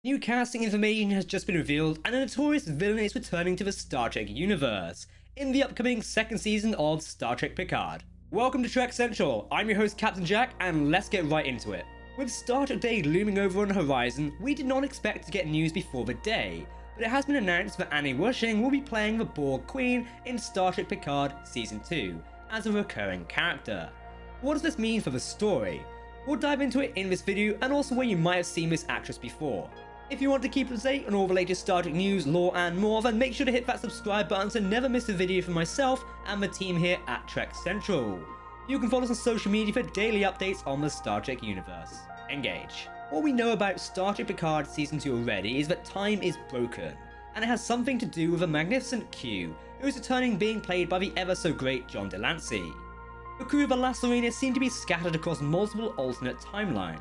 New casting information has just been revealed, and a notorious villain is returning to the Star Trek universe in the upcoming second season of Star Trek Picard. Welcome to Trek Central, I'm your host Captain Jack, and let's get right into it. With Star Trek Day looming over on the horizon, we did not expect to get news before the day, but it has been announced that Annie Wersching will be playing the Borg Queen in Star Trek Picard Season 2 as a recurring character. What does this mean for the story? We'll dive into it in this video and also where you might have seen this actress before. If you want to keep up to date on all the latest Star Trek news, lore and more, then make sure to hit that subscribe button to never miss a video from myself and the team here at Trek Central. You can follow us on social media for daily updates on the Star Trek universe. Engage. What we know about Star Trek Picard Season 2 already is that time is broken, and it has something to do with a magnificent Q, who is returning being played by the ever so great John de Lancie. The crew of the last arena seem to be scattered across multiple alternate timelines,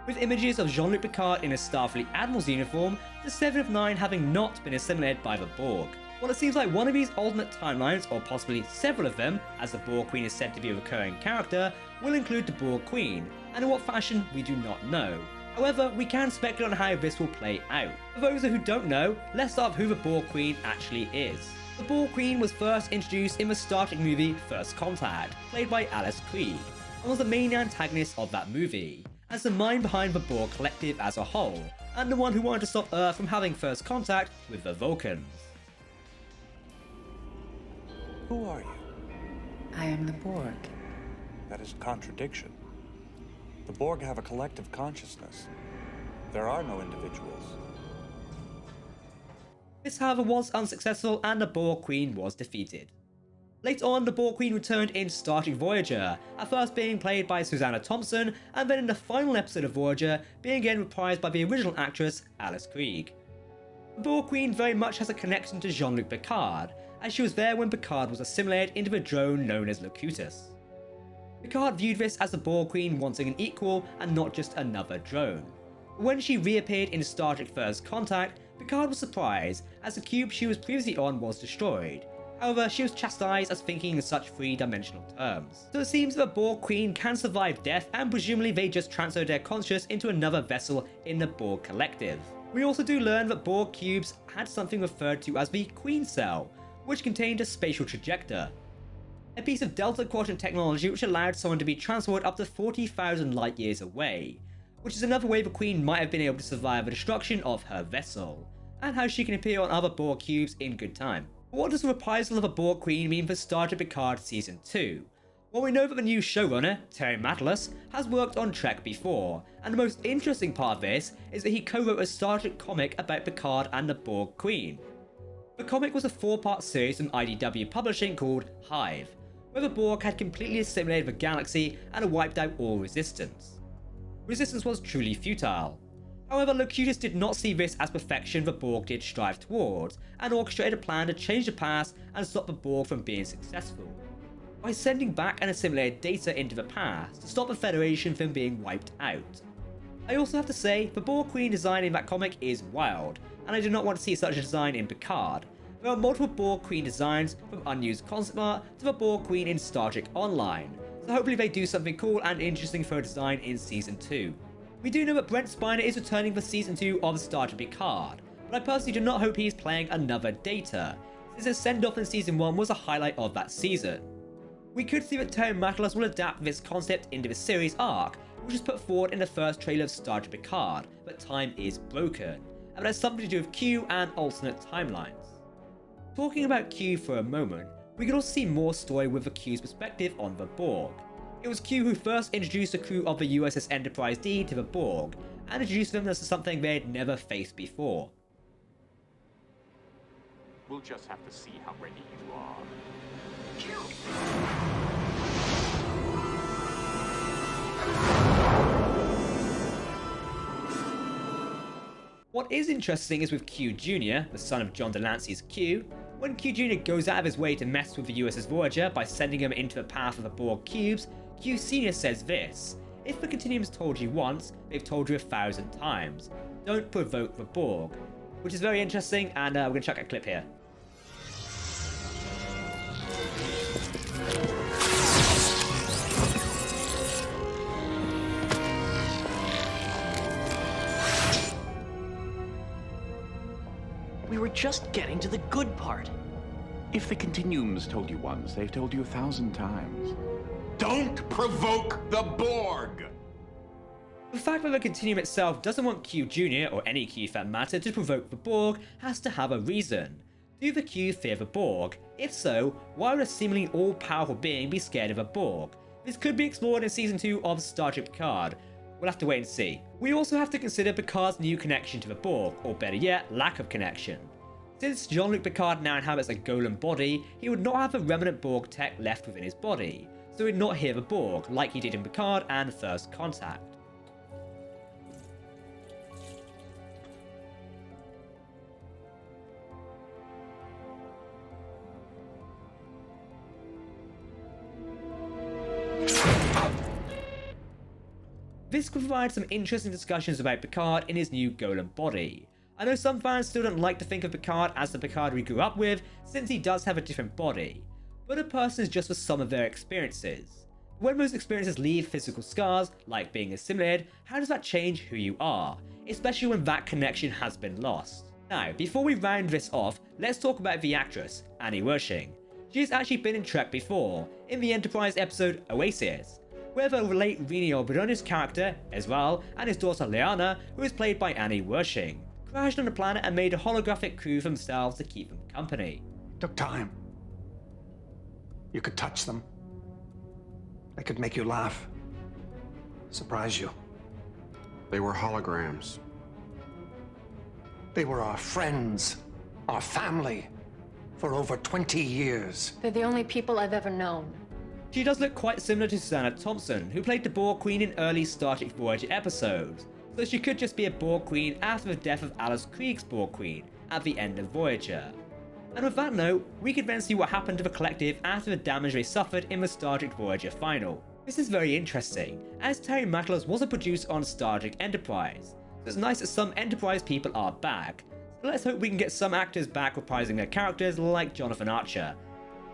with images of Jean-Luc Picard in a Starfleet Admiral's uniform, the 7 of 9 having not been assimilated by the Borg. While it seems like one of these alternate timelines, or possibly several of them, as the Borg Queen is said to be a recurring character, will include the Borg Queen, and in what fashion we do not know. However, we can speculate on how this will play out. For those who don't know, let's start with who the Borg Queen actually is. The Borg Queen was first introduced in the Star Trek movie First Contact, played by Alice Krige, and was the main antagonist of that movie, as the mind behind the Borg Collective as a whole, and the one who wanted to stop Earth from having first contact with the Vulcans. Who are you? I am the Borg. That is a contradiction. The Borg have a collective consciousness. There are no individuals. This, however, was unsuccessful and the Borg Queen was defeated. Later on, the Borg Queen returned in Star Trek Voyager, at first being played by Susanna Thompson, and then in the final episode of Voyager, being again reprised by the original actress Alice Krige. The Borg Queen very much has a connection to Jean-Luc Picard, as she was there when Picard was assimilated into the drone known as Locutus. Picard viewed this as the Borg Queen wanting an equal and not just another drone. But when she reappeared in Star Trek First Contact, Picard was surprised as the cube she was previously on was destroyed. However, she was chastised as thinking in such three-dimensional terms. So it seems that the Borg Queen can survive death, and presumably they just transferred their consciousness into another vessel in the Borg Collective. We also do learn that Borg cubes had something referred to as the Queen Cell, which contained a spatial trajector, a piece of Delta Quadrant technology which allowed someone to be transported up to 40,000 light years away, which is another way the Queen might have been able to survive the destruction of her vessel, and how she can appear on other Borg cubes in good time. But what does the reprisal of a Borg Queen mean for Star Trek Picard Season 2? Well, we know that the new showrunner, Terry Matalas, has worked on Trek before, and the most interesting part of this is that he co-wrote a Star Trek comic about Picard and the Borg Queen. The comic was a 4-part series from IDW Publishing called Hive, where the Borg had completely assimilated the galaxy and wiped out all resistance. Resistance was truly futile. However, Locutus did not see this as perfection the Borg did strive towards, and orchestrated a plan to change the past and stop the Borg from being successful, by sending back and assimilated data into the past to stop the Federation from being wiped out. I also have to say, the Borg Queen design in that comic is wild, and I do not want to see such a design in Picard. There are multiple Borg Queen designs, from unused concept art to the Borg Queen in Star Trek Online, so hopefully they do something cool and interesting for a design in Season 2. We do know that Brent Spiner is returning for Season 2 of Star Trek Picard, but I personally do not hope he is playing another Data, since his send-off in Season 1 was a highlight of that season. We could see that Terry Matalas will adapt this concept into the series arc, which was put forward in the first trailer of Star Trek Picard, but time is broken, and it has something to do with Q and alternate timelines. Talking about Q for a moment, we could also see more story with the Q's perspective on the Borg. It was Q who first introduced the crew of the USS Enterprise D to the Borg, and introduced them as something they had never faced before. We'll just have to see how ready you are. Q! What is interesting is with Q Jr., the son of John de Lancie's Q, when Q Jr. goes out of his way to mess with the USS Voyager by sending him into the path of the Borg cubes, Q Sr. says this: "If the Continuum's told you once, they've told you 1,000 times. Don't provoke the Borg." Which is very interesting, and we're going to check a clip here. We were just getting to the good part. If the Continuum's told you once, they've told you 1,000 times. Don't provoke the Borg! The fact that the Continuum itself doesn't want Q Jr., or any Q for that matter, to provoke the Borg has to have a reason. Do the Q fear the Borg? If so, why would a seemingly all-powerful being be scared of a Borg? This could be explored in Season 2 of Star Trek Picard. We'll have to wait and see. We also have to consider Picard's new connection to the Borg, or better yet, lack of connection. Since Jean-Luc Picard now inhabits a golem body, he would not have a remnant Borg tech left within his body, so he would not hear the Borg, like he did in Picard and First Contact. This could provide some interesting discussions about Picard in his new golem body. I know some fans still don't like to think of Picard as the Picard we grew up with, since he does have a different body, but a person is just the sum of their experiences. When those experiences leave physical scars, like being assimilated, how does that change who you are, especially when that connection has been lost? Now, before we round this off, let's talk about the actress, Annie Wersching. She has actually been in Trek before, in the Enterprise episode Oasis, where the late Rene Alberoni's character, Ezral, and his daughter Liana, who is played by Annie Wersching, crashed on the planet and made a holographic crew for themselves to keep them company. Took time. You could touch them. They could make you laugh. Surprise you. They were holograms. They were our friends, our family, for over 20 years. They're the only people I've ever known. She does look quite similar to Susanna Thompson, who played the Borg Queen in early Star Trek Voyager episodes, so she could just be a Borg Queen after the death of Alice Krieg's Borg Queen at the end of Voyager. And with that note, we could then see what happened to the collective after the damage they suffered in the Star Trek Voyager final. This is very interesting, as Terry Matalos was a producer on Star Trek Enterprise, so it's nice that some Enterprise people are back, so let's hope we can get some actors back reprising their characters like Jonathan Archer.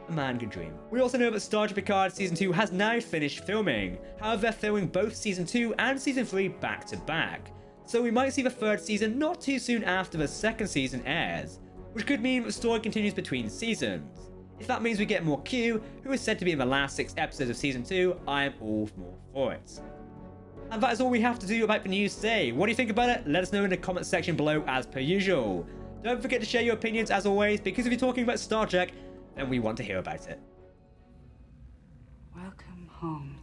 A man could dream. We also know that Star Trek Picard Season 2 has now finished filming, however they're filming both Season 2 and Season 3 back to back, so we might see the third season not too soon after the second season airs, which could mean that the story continues between seasons. If that means we get more Q, who is said to be in the last 6 episodes of Season 2, I am all for it. And that is all we have to do about the news today. What do you think about it? Let us know in the comment section below as per usual. Don't forget to share your opinions as always, because if you're talking about Star Trek, then we want to hear about it. Welcome home,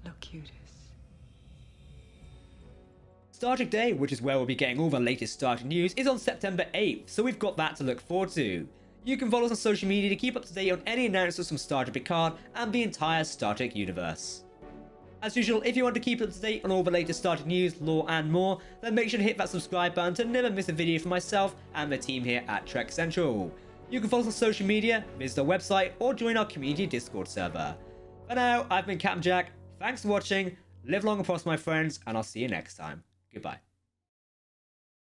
Locutus. Star Trek Day, which is where we'll be getting all the latest Star Trek news, is on September 8th, so we've got that to look forward to. You can follow us on social media to keep up to date on any announcements from Star Trek Picard and the entire Star Trek universe. As usual, if you want to keep up to date on all the latest Star Trek news, lore and more, then make sure to hit that subscribe button to never miss a video from myself and the team here at Trek Central. You can follow us on social media, visit our website, or join our community Discord server. For now, I've been Captain Jack, thanks for watching, live long and prosper my friends, and I'll see you next time. Goodbye.